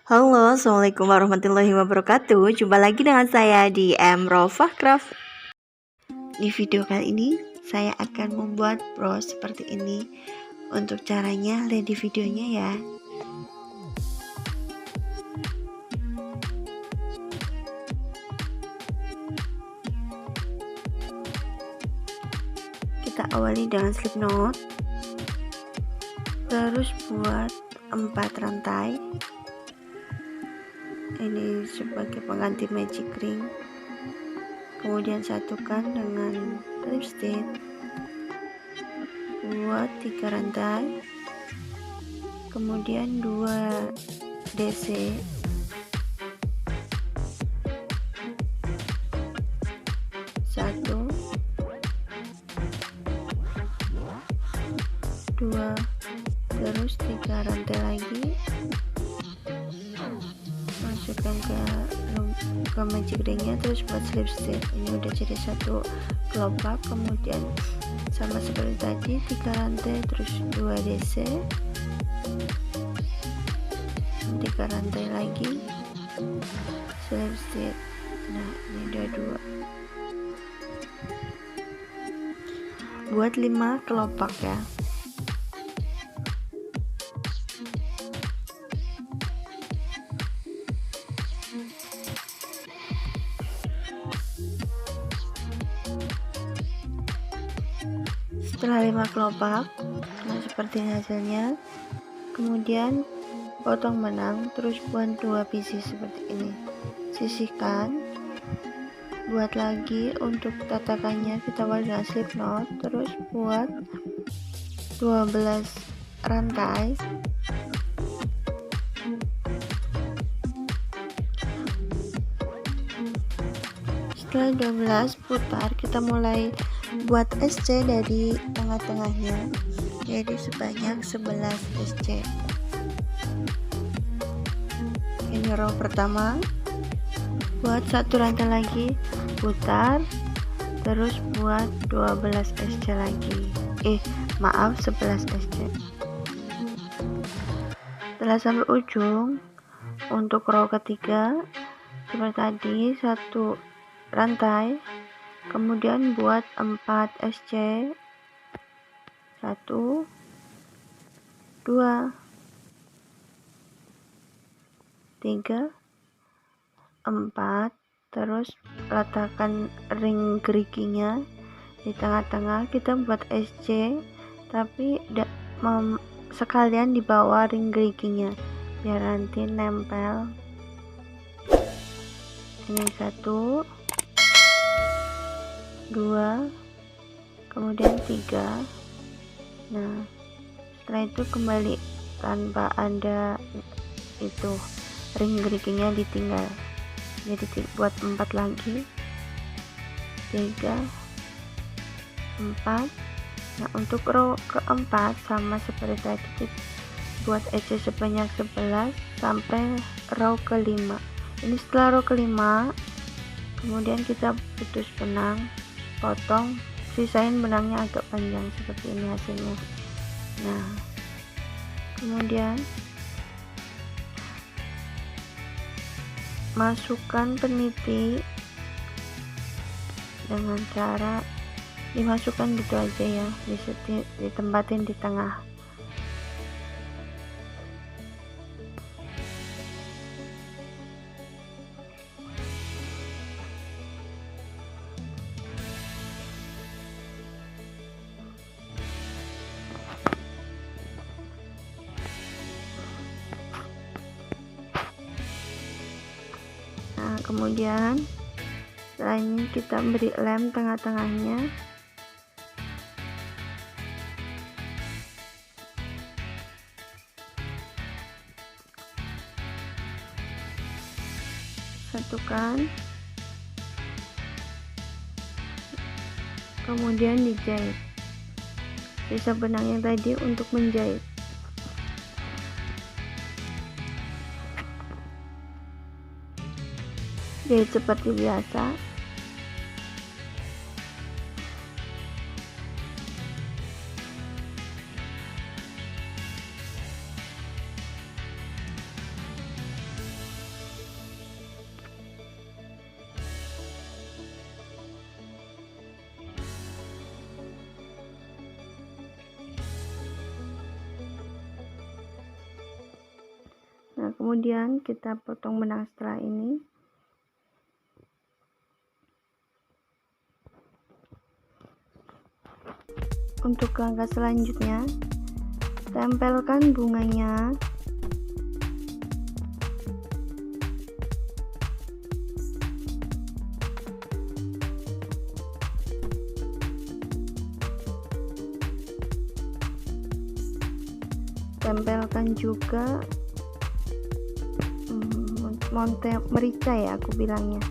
Halo, Assalamualaikum warahmatullahi wabarakatuh. Jumpa lagi dengan saya di Rofah Craft. Di video kali ini, saya akan membuat bros seperti ini. Untuk caranya, lihat di videonya ya. Kita awali dengan slip knot. Terus buat 4 rantai. Ini sebagai pengganti magic ring. Kemudian satukan dengan slip stitch. Buat 3 rantai. Kemudian 2 DC. Satu, 2, terus 3 rantai lagi, masukkan ke magic ringnya, terus buat slip stitch. Ini udah jadi satu kelopak. Kemudian sama seperti tadi, 3 rantai terus 2 DC, 3 rantai lagi, slip stitch. Nah, ini udah 2. Buat 5 kelopak ya. Setelah 5 kelopak, nah seperti ini hasilnya. Kemudian potong benang, terus buat 2 biji seperti ini. Sisihkan. Buat lagi untuk tatakannya, kita awal dengan slip knot, terus buat 12 rantai. Setelah 12 putar, kita mulai buat SC dari tengah-tengahnya, jadi sebanyak 11 SC. Ini row pertama. Buat 1 rantai lagi, putar, terus buat 12 SC lagi. 11 SC. Setelah sampai ujung, untuk row ketiga seperti tadi, 1 rantai, kemudian buat 4 SC. 1, 2, 3, 4, terus letakkan ring gerigingnya di tengah-tengah. Kita buat SC, tapi sekalian di bawah ring gerigingnya biar nanti nempel. Ini 1, 2, kemudian 3. Nah, setelah itu kembali tanpa ada itu ring gerigingnya ditinggal, jadi buat 4 lagi, 3, 4. Nah, untuk row keempat sama seperti tadi, buat SC sebanyak 11 sampai row kelima. Ini setelah row kelima, kemudian kita putus benang, potong, sisain benangnya agak panjang seperti ini hasilnya. Nah, kemudian masukkan peniti dengan cara dimasukkan gitu aja ya, ditempatin di tengah. Nah, kemudian setelah ini kita beri lem tengah-tengahnya. Satukan, kemudian dijahit. Sisa benang yang tadi untuk menjahit. Jahit seperti biasa. Nah, kemudian kita potong benang setelah ini. Untuk langkah selanjutnya, tempelkan bunganya. Tempelkan juga monte merica ya, aku bilangnya.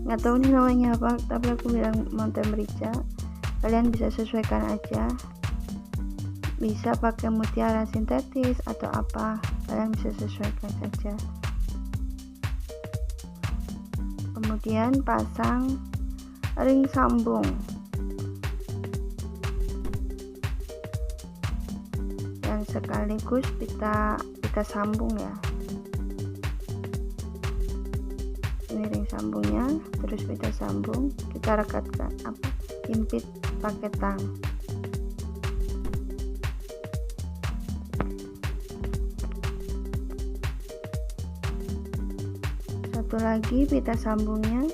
Nggak tahu nih namanya apa, tapi aku bilang monte merica. Kalian bisa sesuaikan aja. Bisa pakai mutiara sintetis atau apa, kalian bisa sesuaikan saja. Kemudian pasang ring sambung. Dan sekaligus kita sambung ya. Ini ring sambungnya, terus kita sambung, kita rekatkan himpit pakai tang. Satu lagi pita sambungnya.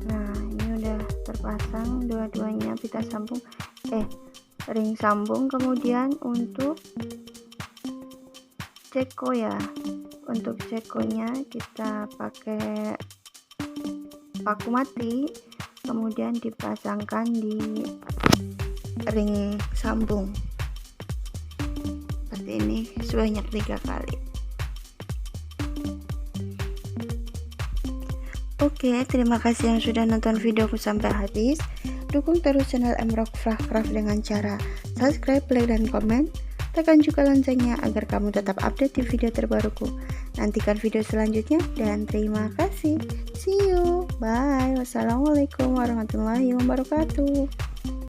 Nah, ini udah terpasang dua-duanya pita sambung, ring sambung. Kemudian untuk ceko ya, untuk cekonya kita pakai paku mati, kemudian dipasangkan di ring sambung seperti ini sebanyak 3 kali. Oke, terima kasih yang sudah nonton videoku sampai habis. Dukung terus channel Craft dengan cara subscribe, like, dan komen. Tekan juga loncengnya agar kamu tetap update di video terbaruku. Nantikan video selanjutnya dan terima kasih. See you. Bye. Wassalamualaikum warahmatullahi wabarakatuh.